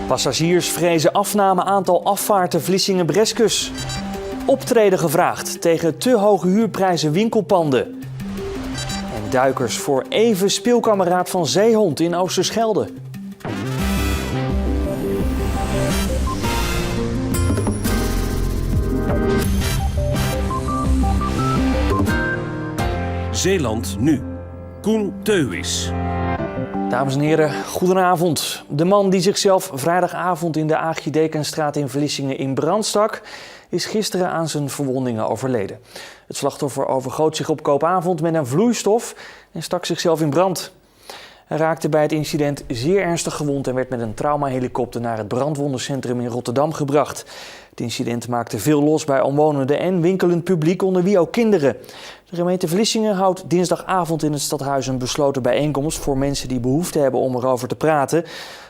Passagiers vrezen afname aantal afvaarten Vlissingen-Breskes. Optreden gevraagd tegen te hoge huurprijzen winkelpanden. En duikers voor even speelkameraad van zeehond in Oosterschelde. Zeeland nu. Koen Teuwis. Dames en heren, goedenavond. De man die zichzelf vrijdagavond in de Aagje Dekenstraat in Vlissingen in brand stak, is gisteren aan zijn verwondingen overleden. Het slachtoffer overgoot zich op koopavond met een vloeistof en stak zichzelf in brand. Hij raakte bij het incident zeer ernstig gewond en werd met een traumahelikopter naar het brandwondencentrum in Rotterdam gebracht. Het incident maakte veel los bij omwonenden en winkelend publiek, onder wie ook kinderen. De gemeente Vlissingen houdt dinsdagavond in het stadhuis een besloten bijeenkomst voor mensen die behoefte hebben om erover te praten.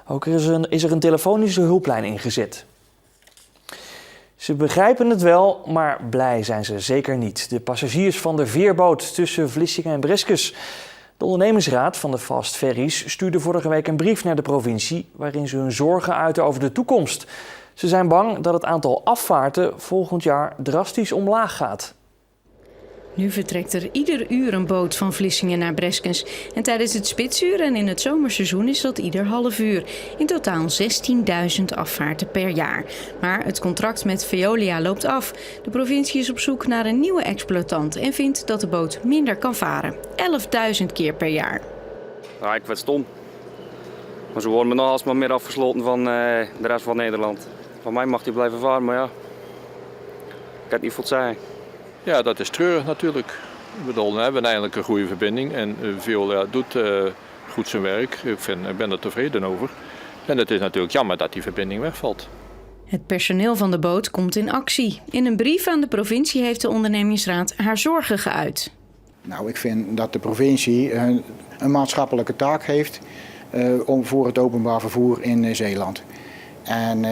Ook is er een telefonische hulplijn ingezet. Ze begrijpen het wel, maar blij zijn ze zeker niet. De passagiers van de veerboot tussen Vlissingen en Breskes. De ondernemingsraad van de Fast Ferries stuurde vorige week een brief naar de provincie waarin ze hun zorgen uiten over de toekomst. Ze zijn bang dat het aantal afvaarten volgend jaar drastisch omlaag gaat. Nu vertrekt er ieder uur een boot van Vlissingen naar Breskens. En tijdens het spitsuur en in het zomerseizoen is dat ieder half uur. In totaal 16.000 afvaarten per jaar. Maar het contract met Veolia loopt af. De provincie is op zoek naar een nieuwe exploitant en vindt dat de boot minder kan varen. 11.000 keer per jaar. Ja, ik werd stom. Maar ze worden me nog alsmaar meer afgesloten van de rest van Nederland. Van mij mag hij blijven varen, maar ja, ik kan het niet voor het zeggen. Ja, dat is treurig natuurlijk. Ik bedoel, we hebben eigenlijk een goede verbinding en Veolia doet goed zijn werk. Ik ben er tevreden over. En het is natuurlijk jammer dat die verbinding wegvalt. Het personeel van de boot komt in actie. In een brief aan de provincie heeft de ondernemingsraad haar zorgen geuit. Nou, ik vind dat de provincie een maatschappelijke taak heeft voor het openbaar vervoer in Zeeland. En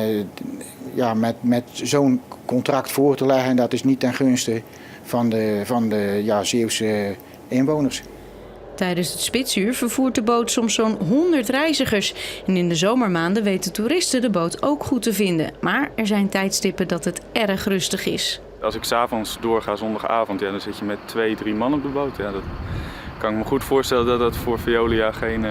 ja, met zo'n contract voor te leggen, dat is niet ten gunste van de Zeeuwse inwoners. Tijdens het spitsuur vervoert de boot soms zo'n 100 reizigers. En in de zomermaanden weten toeristen de boot ook goed te vinden. Maar er zijn tijdstippen dat het erg rustig is. Als ik 's avonds doorga, zondagavond, ja, dan zit je met 2, 3 man op de boot. Ja, dat kan ik me goed voorstellen dat dat voor Veolia geen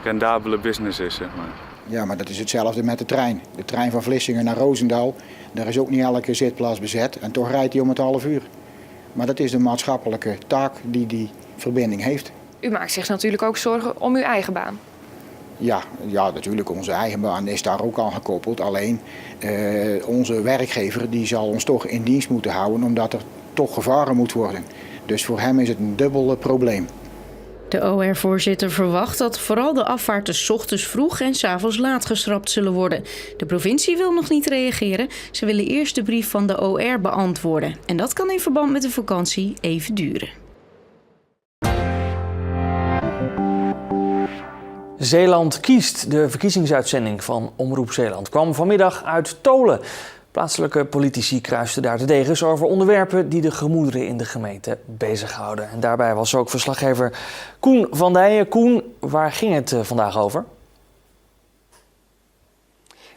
rendabele business is, zeg maar. Ja, maar dat is hetzelfde met de trein. De trein van Vlissingen naar Roosendaal, daar is ook niet elke zitplaats bezet. En toch rijdt hij om het half uur. Maar dat is de maatschappelijke taak die verbinding heeft. U maakt zich natuurlijk ook zorgen om uw eigen baan. Ja, natuurlijk. Onze eigen baan is daar ook aan gekoppeld. Alleen onze werkgever die zal ons toch in dienst moeten houden, omdat er toch gevaren moet worden. Dus voor hem is het een dubbel probleem. De OR-voorzitter verwacht dat vooral de afvaarten 's ochtends vroeg en 's avonds laat geschrapt zullen worden. De provincie wil nog niet reageren. Ze willen eerst de brief van de OR beantwoorden. En dat kan in verband met de vakantie even duren. Zeeland kiest. De verkiezingsuitzending van Omroep Zeeland kwam vanmiddag uit Tolen. Plaatselijke politici kruisten daar de degens over onderwerpen die de gemoederen in de gemeente bezighouden. En daarbij was ook verslaggever Koen van Dijen. Koen, waar ging het vandaag over?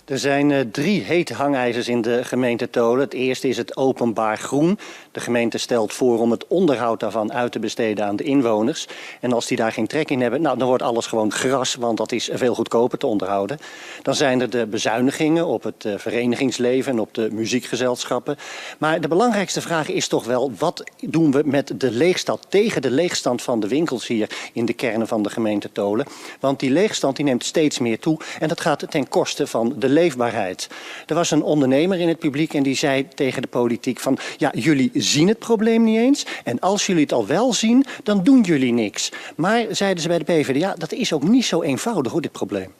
Er zijn 3 hete hangijzers in de gemeente Tolen. Het eerste is het openbaar groen. De gemeente stelt voor om het onderhoud daarvan uit te besteden aan de inwoners. En als die daar geen trek in hebben, nou, dan wordt alles gewoon gras, want dat is veel goedkoper te onderhouden. Dan zijn er de bezuinigingen op het verenigingsleven en op de muziekgezelschappen. Maar de belangrijkste vraag is toch wel, wat doen we met de leegstand, tegen de leegstand van de winkels hier in de kernen van de gemeente Tolen? Want die leegstand die neemt steeds meer toe en dat gaat ten koste van de leefbaarheid. Er was een ondernemer in het publiek en die zei tegen de politiek van, ja, jullie zien het probleem niet eens en als jullie het al wel zien, dan doen jullie niks. Maar, zeiden ze bij de PvdA, dat is ook niet zo eenvoudig, hoor, dit probleem.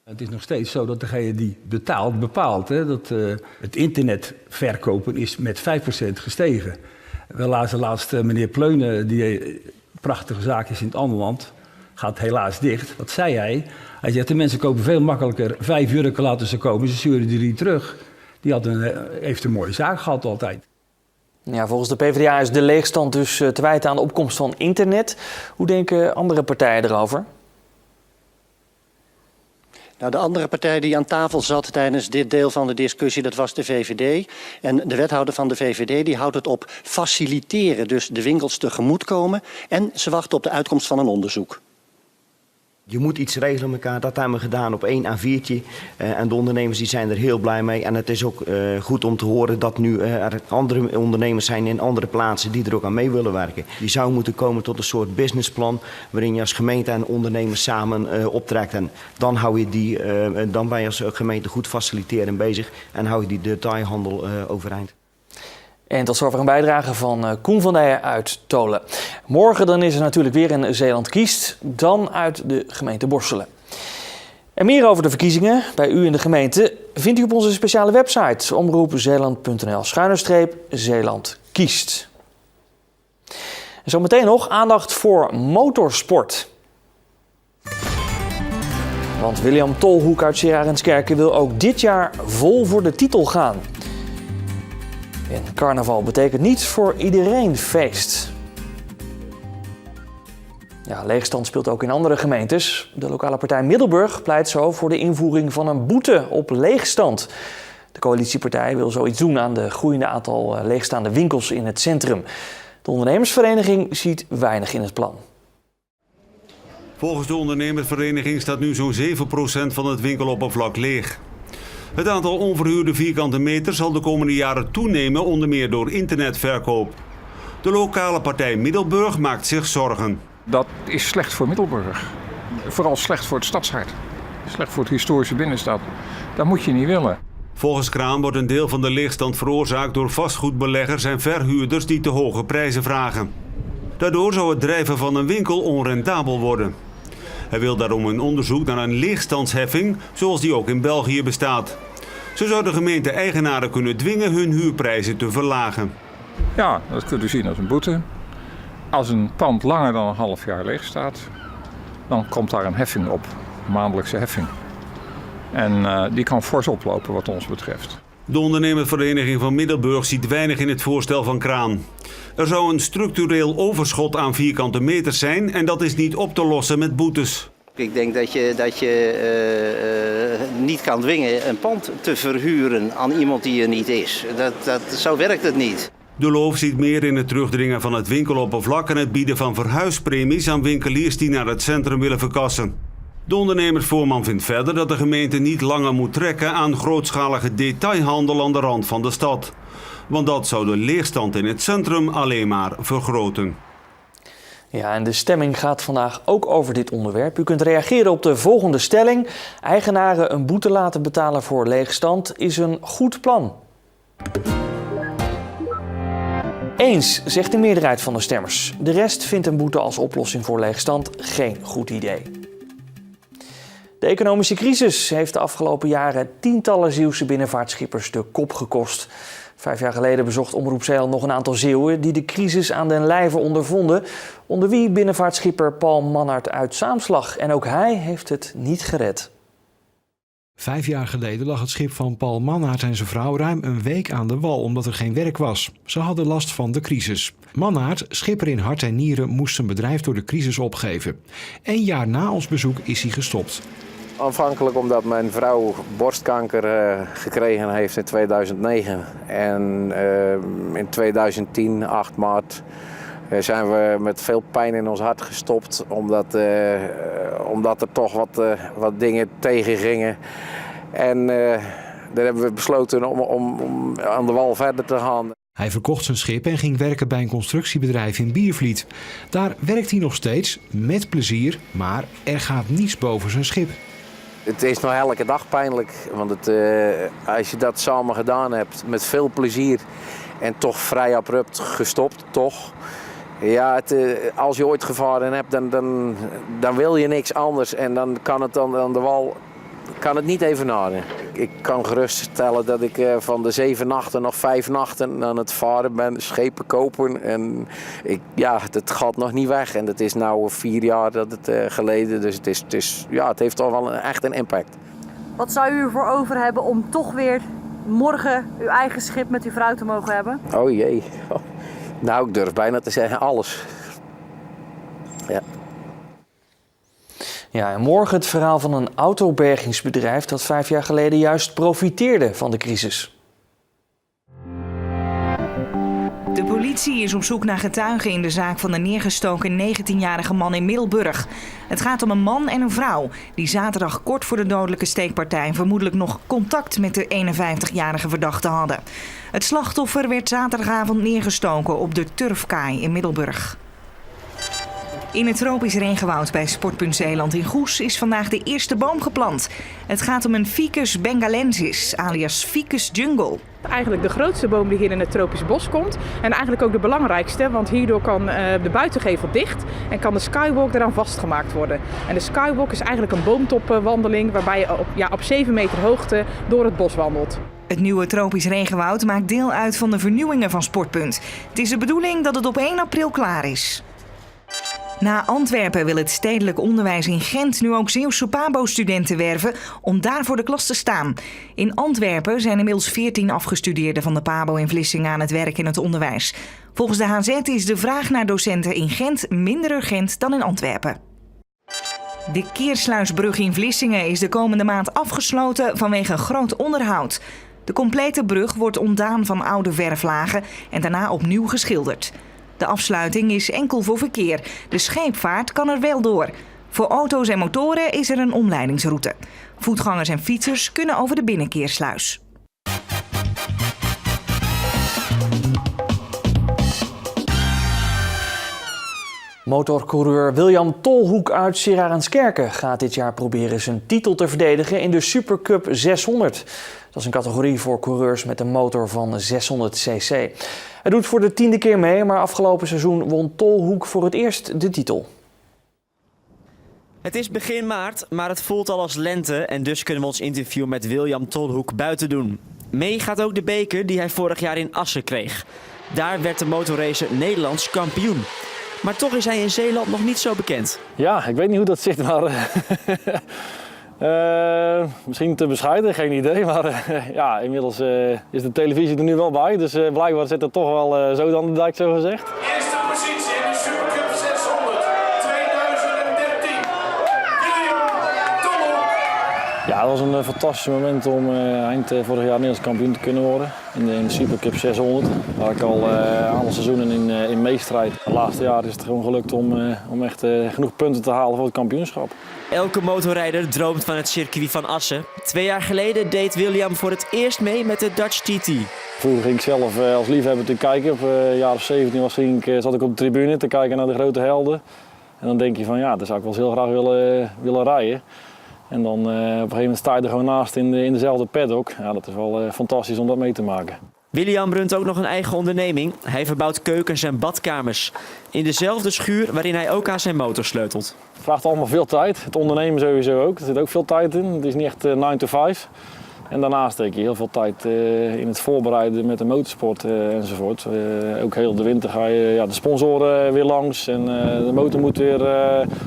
Het is nog steeds zo dat degene die betaalt, bepaalt. Hè? Dat het internet verkopen is met 5% gestegen. We lazen laatst meneer Pleunen, die prachtige zaak is in het Anderland, gaat helaas dicht. Wat zei hij? Hij zegt, de mensen kopen veel makkelijker. 5 euro laten ze kopen, ze sturen die niet terug. Die heeft een mooie zaak gehad altijd. Ja, volgens de PvdA is de leegstand dus te wijten aan de opkomst van internet. Hoe denken andere partijen erover? Nou, de andere partij die aan tafel zat tijdens dit deel van de discussie, dat was de VVD. En de wethouder van de VVD die houdt het op faciliteren, dus de winkels tegemoetkomen. En ze wachten op de uitkomst van een onderzoek. Je moet iets regelen met elkaar. Dat hebben we gedaan op 1 A4'tje. En de ondernemers die zijn er heel blij mee. En het is ook goed om te horen dat nu er andere ondernemers zijn in andere plaatsen die er ook aan mee willen werken. Die zou moeten komen tot een soort businessplan waarin je als gemeente en ondernemers samen optrekt. En dan hou je dan ben je als gemeente goed faciliteren bezig en hou je die detailhandel overeind. En tot zover een bijdrage van Koen van Dijen uit Tolen. Morgen dan is er natuurlijk weer een Zeeland kiest, dan uit de gemeente Borselen. En meer over de verkiezingen bij u in de gemeente vindt u op onze speciale website omroepzeeland.nl/Zeeland kiest. En zometeen nog aandacht voor motorsport. Want William Tolhoek uit Sint-Arenskerke wil ook dit jaar vol voor de titel gaan. En carnaval betekent niet voor iedereen feest. Ja, leegstand speelt ook in andere gemeentes. De lokale partij Middelburg pleit zo voor de invoering van een boete op leegstand. De coalitiepartij wil zoiets doen aan de groeiende aantal leegstaande winkels in het centrum. De ondernemersvereniging ziet weinig in het plan. Volgens de ondernemersvereniging staat nu zo'n 7% van het winkeloppervlak leeg. Het aantal onverhuurde vierkante meter zal de komende jaren toenemen, onder meer door internetverkoop. De lokale partij Middelburg maakt zich zorgen. Dat is slecht voor Middelburg. Vooral slecht voor het stadshart. Slecht voor het historische binnenstad. Dat moet je niet willen. Volgens Kraan wordt een deel van de leegstand veroorzaakt door vastgoedbeleggers en verhuurders die te hoge prijzen vragen. Daardoor zou het drijven van een winkel onrentabel worden. Hij wil daarom een onderzoek naar een leegstandsheffing, zoals die ook in België bestaat. Zo zou de gemeente eigenaren kunnen dwingen hun huurprijzen te verlagen. Ja, dat kunt u zien als een boete. Als een pand langer dan een half jaar leeg staat, dan komt daar een heffing op, een maandelijkse heffing. En die kan fors oplopen wat ons betreft. De ondernemersvereniging van Middelburg ziet weinig in het voorstel van Kraan. Er zou een structureel overschot aan vierkante meters zijn en dat is niet op te lossen met boetes. Ik denk dat je niet kan dwingen een pand te verhuren aan iemand die er niet is. Zo werkt het niet. De Loof ziet meer in het terugdringen van het winkeloppervlak en het bieden van verhuispremies aan winkeliers die naar het centrum willen verkassen. De ondernemersvoorman vindt verder dat de gemeente niet langer moet trekken aan grootschalige detailhandel aan de rand van de stad. Want dat zou de leegstand in het centrum alleen maar vergroten. Ja, en de stemming gaat vandaag ook over dit onderwerp. U kunt reageren op de volgende stelling. Eigenaren een boete laten betalen voor leegstand is een goed plan. Eens, zegt de meerderheid van de stemmers. De rest vindt een boete als oplossing voor leegstand geen goed idee. De economische crisis heeft de afgelopen jaren tientallen Zeeuwse binnenvaartschippers de kop gekost. 5 jaar geleden bezocht Omroep Zeeland nog een aantal Zeeuwen die de crisis aan den lijve ondervonden. Onder wie binnenvaartschipper Paul Mannaert uit Zaamslag. En ook hij heeft het niet gered. 5 jaar geleden lag het schip van Paul Mannaert en zijn vrouw ruim een week aan de wal omdat er geen werk was. Ze hadden last van de crisis. Mannaert, schipper in hart en nieren, moest zijn bedrijf door de crisis opgeven. 1 jaar na ons bezoek is hij gestopt. Aanvankelijk omdat mijn vrouw borstkanker gekregen heeft in 2009. En in 2010, 8 maart, zijn we met veel pijn in ons hart gestopt. Omdat er toch wat dingen tegen gingen. En daar hebben we besloten om aan de wal verder te gaan. Hij verkocht zijn schip en ging werken bij een constructiebedrijf in Biervliet. Daar werkt hij nog steeds, met plezier, maar er gaat niets boven zijn schip. Het is nog elke dag pijnlijk, want als je dat samen gedaan hebt met veel plezier en toch vrij abrupt gestopt, toch. Ja, als je ooit gevaren hebt, dan wil je niks anders en dan kan het aan de wal niet evenaren. Ik kan geruststellen dat ik van de 7 nachten nog 5 nachten aan het varen ben, schepen kopen. En het gaat nog niet weg. En het is nu 4 jaar geleden, dus het heeft toch wel echt een impact. Wat zou u ervoor over hebben om toch weer morgen uw eigen schip met uw vrouw te mogen hebben? Oh jee. Nou, ik durf bijna te zeggen alles. Ja. Ja, en morgen het verhaal van een autobergingsbedrijf dat 5 jaar geleden juist profiteerde van de crisis. De politie is op zoek naar getuigen in de zaak van de neergestoken 19-jarige man in Middelburg. Het gaat om een man en een vrouw die zaterdag kort voor de dodelijke steekpartij vermoedelijk nog contact met de 51-jarige verdachte hadden. Het slachtoffer werd zaterdagavond neergestoken op de Turfkaai in Middelburg. In het tropisch regenwoud bij Sportpunt Zeeland in Goes is vandaag de eerste boom geplant. Het gaat om een Ficus bengalensis, alias Ficus jungle. Eigenlijk de grootste boom die hier in het tropisch bos komt. En eigenlijk ook de belangrijkste, want hierdoor kan de buitengevel dicht en kan de skywalk eraan vastgemaakt worden. En de skywalk is eigenlijk een boomtopwandeling waarbij je op 7 meter hoogte door het bos wandelt. Het nieuwe tropisch regenwoud maakt deel uit van de vernieuwingen van Sportpunt. Het is de bedoeling dat het op 1 april klaar is. Na Antwerpen wil het stedelijk onderwijs in Gent nu ook Zeeuwse PABO-studenten werven om daar voor de klas te staan. In Antwerpen zijn inmiddels 14 afgestudeerden van de PABO in Vlissingen aan het werk in het onderwijs. Volgens de HZ is de vraag naar docenten in Gent minder urgent dan in Antwerpen. De Keersluisbrug in Vlissingen is de komende maand afgesloten vanwege een groot onderhoud. De complete brug wordt ontdaan van oude verflagen en daarna opnieuw geschilderd. De afsluiting is enkel voor verkeer. De scheepvaart kan er wel door. Voor auto's en motoren is er een omleidingsroute. Voetgangers en fietsers kunnen over de binnenkeersluis. Motorcoureur William Tolhoek uit Sierarenskerken gaat dit jaar proberen zijn titel te verdedigen in de Supercup 600. Dat is een categorie voor coureurs met een motor van 600 cc. Hij doet voor de 10e keer mee, maar afgelopen seizoen won Tolhoek voor het eerst de titel. Het is begin maart, maar het voelt al als lente en dus kunnen we ons interview met William Tolhoek buiten doen. Mee gaat ook de beker die hij vorig jaar in Assen kreeg. Daar werd de motorracer Nederlands kampioen. Maar toch is hij in Zeeland nog niet zo bekend. Ja, ik weet niet hoe dat zit, maar misschien te bescheiden, geen idee. Maar ja, inmiddels is de televisie er nu wel bij. Dus blijkbaar zit het toch wel zo aan de dijk, zo gezegd. Eerste positie in de Supercup 600 2013. William Tolhoek. Ja, het was een fantastisch moment om eind vorig jaar Nederlands kampioen te kunnen worden. In de Supercup 600, waar ik al alle seizoenen in meestrijd. Het laatste jaar is het gewoon gelukt om echt genoeg punten te halen voor het kampioenschap. Elke motorrijder droomt van het circuit van Assen. 2 jaar geleden deed William voor het eerst mee met de Dutch TT. Vroeger ging ik zelf als liefhebber te kijken. Op jaar of 17 zat ik op de tribune te kijken naar de grote helden. En dan denk je van ja, daar zou ik wel eens heel graag willen rijden. En dan op een gegeven moment sta je er gewoon naast in dezelfde paddock. Ja, dat is wel fantastisch om dat mee te maken. William runt ook nog een eigen onderneming. Hij verbouwt keukens en badkamers. In dezelfde schuur waarin hij ook aan zijn motor sleutelt. Het vraagt allemaal veel tijd. Het ondernemen sowieso ook. Er zit ook veel tijd in. Het is niet echt 9 to 5. En daarnaast steek je heel veel tijd in het voorbereiden met de motorsport enzovoort. Ook heel de winter ga je de sponsoren weer langs en de motor moet weer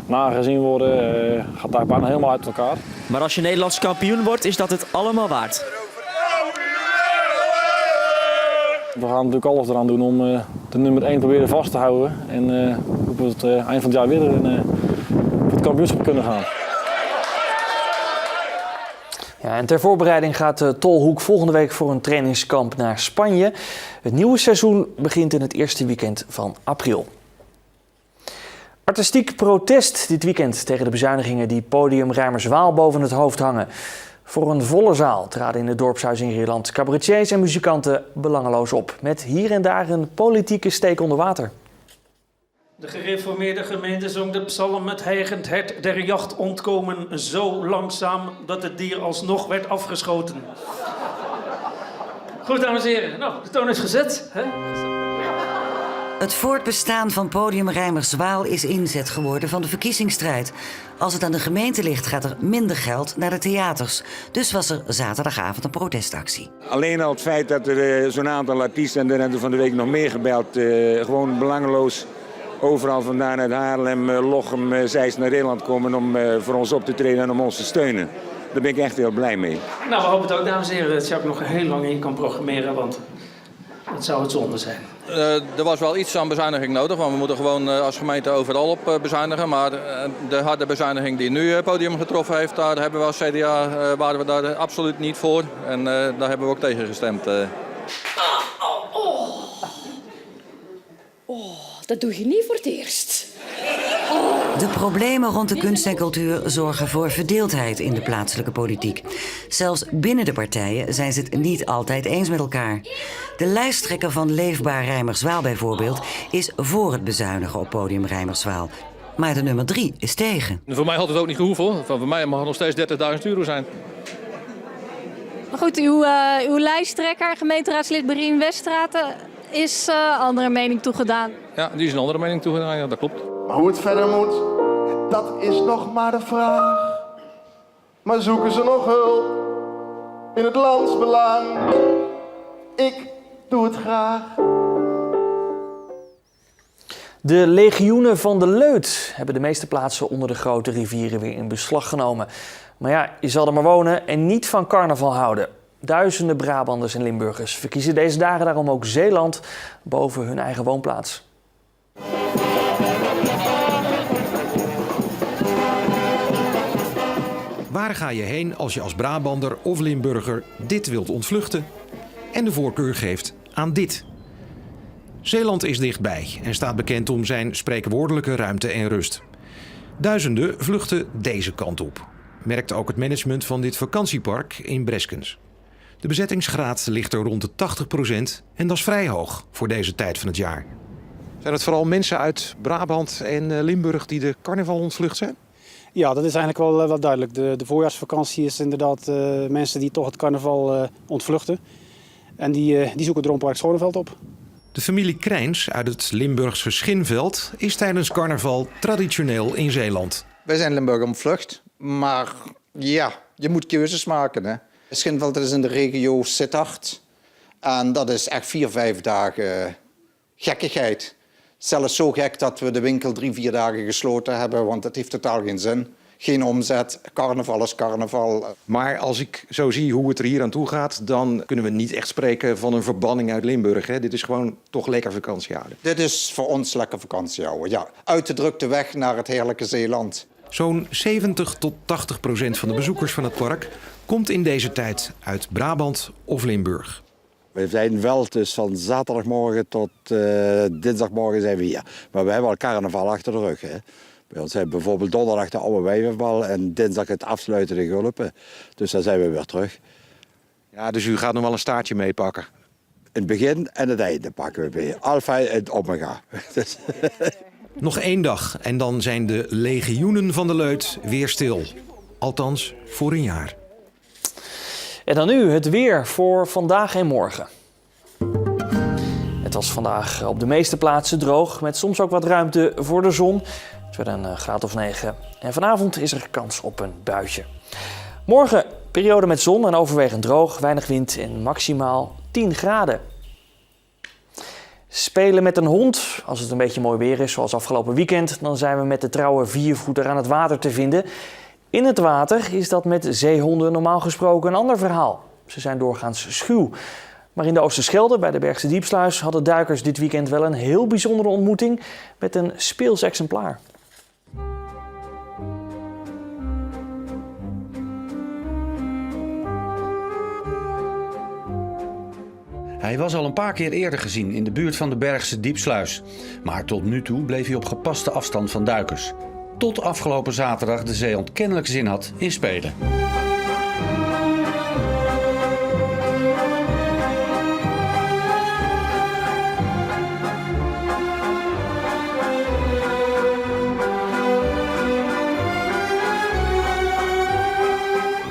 nagezien worden. Gaat daar bijna helemaal uit elkaar. Maar als je Nederlands kampioen wordt, is dat het allemaal waard. We gaan natuurlijk alles eraan doen om de nummer 1 proberen vast te houden. En op het eind van het jaar weer voor het kampioenschap kunnen gaan. Ja, en ter voorbereiding gaat Tolhoek volgende week voor een trainingskamp naar Spanje. Het nieuwe seizoen begint in het eerste weekend van april. Artistiek protest dit weekend tegen de bezuinigingen die Podium Rijmerswaal boven het hoofd hangen. Voor een volle zaal traden in het dorpshuis in Ierland cabaretiers en muzikanten belangeloos op. Met hier en daar een politieke steek onder water. De gereformeerde gemeente zong de psalm "Het hijgend hert der jacht ontkomen zo langzaam dat het dier alsnog werd afgeschoten." Goed, dames en heren. Nou, de toon is gezet. Hè? Het voortbestaan van Podium Rijmerswaal is inzet geworden van de verkiezingsstrijd. Als het aan de gemeente ligt, gaat er minder geld naar de theaters. Dus was er zaterdagavond een protestactie. Alleen al het feit dat er zo'n aantal artiesten, en er hebben van de week nog meer gebeld, gewoon belangeloos overal vandaan uit Haarlem, Lochem, Zeist naar Nederland komen om voor ons op te treden en om ons te steunen. Daar ben ik echt heel blij mee. Nou, we hopen het ook, dames en heren, dat Jacques nog heel lang in kan programmeren, want dat zou het zonde zijn. er was wel iets aan bezuiniging nodig, want we moeten gewoon als gemeente overal op bezuinigen. Maar de harde bezuiniging die nu Podium getroffen heeft, daar hebben we als CDA waren we daar absoluut niet voor. En daar hebben we ook tegen gestemd. Dat doe je niet voor het eerst. De problemen rond de kunst en cultuur zorgen voor verdeeldheid in de plaatselijke politiek. Zelfs binnen de partijen zijn ze het niet altijd eens met elkaar. De lijsttrekker van Leefbaar Rijmerswaal bijvoorbeeld is voor het bezuinigen op Podium Rijmerswaal. Maar de nummer 3 is tegen. Voor mij had het ook niet gehoeven. Voor mij mag het nog steeds €30.000 zijn. Maar goed, uw lijsttrekker, gemeenteraadslid Berien Westraten, is andere mening toegedaan. Ja, die is een andere mening toegedaan, ja, dat klopt. Maar hoe het verder moet, dat is nog maar de vraag. Maar zoeken ze nog hulp in het landsbelang? Ik doe het graag. De legioenen van de Leut hebben de meeste plaatsen onder de grote rivieren weer in beslag genomen. Maar ja, je zal er maar wonen en niet van carnaval houden. Duizenden Brabanders en Limburgers verkiezen deze dagen daarom ook Zeeland boven hun eigen woonplaats. Waar ga je heen als je als Brabander of Limburger dit wilt ontvluchten en de voorkeur geeft aan dit? Zeeland is dichtbij en staat bekend om zijn spreekwoordelijke ruimte en rust. Duizenden vluchten deze kant op, merkt ook het management van dit vakantiepark in Breskens. De bezettingsgraad ligt er rond de 80% en dat is vrij hoog voor deze tijd van het jaar. Zijn het vooral mensen uit Brabant en Limburg die de carnaval ontvlucht zijn? Ja, dat is eigenlijk wel duidelijk. De voorjaarsvakantie is inderdaad mensen die toch het carnaval ontvluchten. En die zoeken Droompark Schoneveld op. De familie Krijns uit het Limburgse Schinveld is tijdens carnaval traditioneel in Zeeland. Wij zijn Limburg ontvlucht, maar ja, je moet keuzes maken. Hè. Schinveld is in de regio Sittard en dat is echt 4-5 dagen gekkigheid. Zelfs zo gek dat we de winkel 3-4 dagen gesloten hebben, want het heeft totaal geen zin. Geen omzet, carnaval is carnaval. Maar als ik zo zie hoe het er hier aan toe gaat, dan kunnen we niet echt spreken van een verbanning uit Limburg. Hè? Dit is gewoon toch lekker vakantie houden. Dit is voor ons lekker vakantie houden, ja. Uit de drukte weg naar het heerlijke Zeeland. Zo'n 70-80% van de bezoekers van het park komt in deze tijd uit Brabant of Limburg. We zijn wel dus van zaterdagmorgen tot dinsdagmorgen zijn we hier. Maar we hebben al carnaval achter de rug. Hè. Bij ons zijn bijvoorbeeld donderdag de oude wijvenbal en dinsdag het afsluitende Gulpen. Dus dan zijn we weer terug. Ja, dus u gaat nog wel een staartje meepakken? In het begin en het einde pakken we mee. Alfa en omega. Nog 1 dag en dan zijn de legioenen van de Leut weer stil. Althans, voor een jaar. En dan nu het weer voor vandaag en morgen. Het was vandaag op de meeste plaatsen droog, met soms ook wat ruimte voor de zon. Het werd een graad of 9. En vanavond is er kans op een buitje. Morgen periode met zon en overwegend droog, weinig wind en maximaal 10 graden. Spelen met een hond, als het een beetje mooi weer is, zoals afgelopen weekend, dan zijn we met de trouwe viervoeter aan het water te vinden. In het water is dat met zeehonden normaal gesproken een ander verhaal. Ze zijn doorgaans schuw. Maar in de Oosterschelde, bij de Bergse Diepsluis, hadden duikers dit weekend wel een heel bijzondere ontmoeting met een speels exemplaar. Hij was al een paar keer eerder gezien in de buurt van de Bergse Diepsluis. Maar tot nu toe bleef hij op gepaste afstand van duikers. Tot afgelopen zaterdag de zeehond kennelijk zin had in spelen.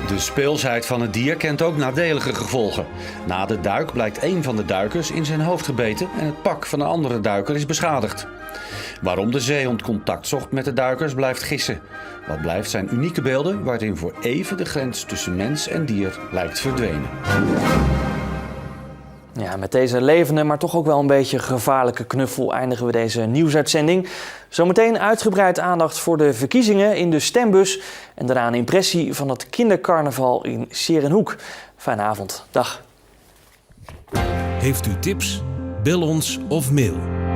De speelsheid van het dier kent ook nadelige gevolgen. Na de duik blijkt één van de duikers in zijn hoofd gebeten en het pak van een andere duiker is beschadigd. Waarom de zeehond contact zocht met de duikers blijft gissen. Wat blijft zijn unieke beelden waarin voor even de grens tussen mens en dier lijkt verdwenen. Ja, met deze levende, maar toch ook wel een beetje gevaarlijke knuffel eindigen we deze nieuwsuitzending. Zometeen uitgebreid aandacht voor de verkiezingen in de stembus en daarna een impressie van het kindercarnaval in 's Heerenhoek. Fijne avond. Dag. Heeft u tips? Bel ons of mail.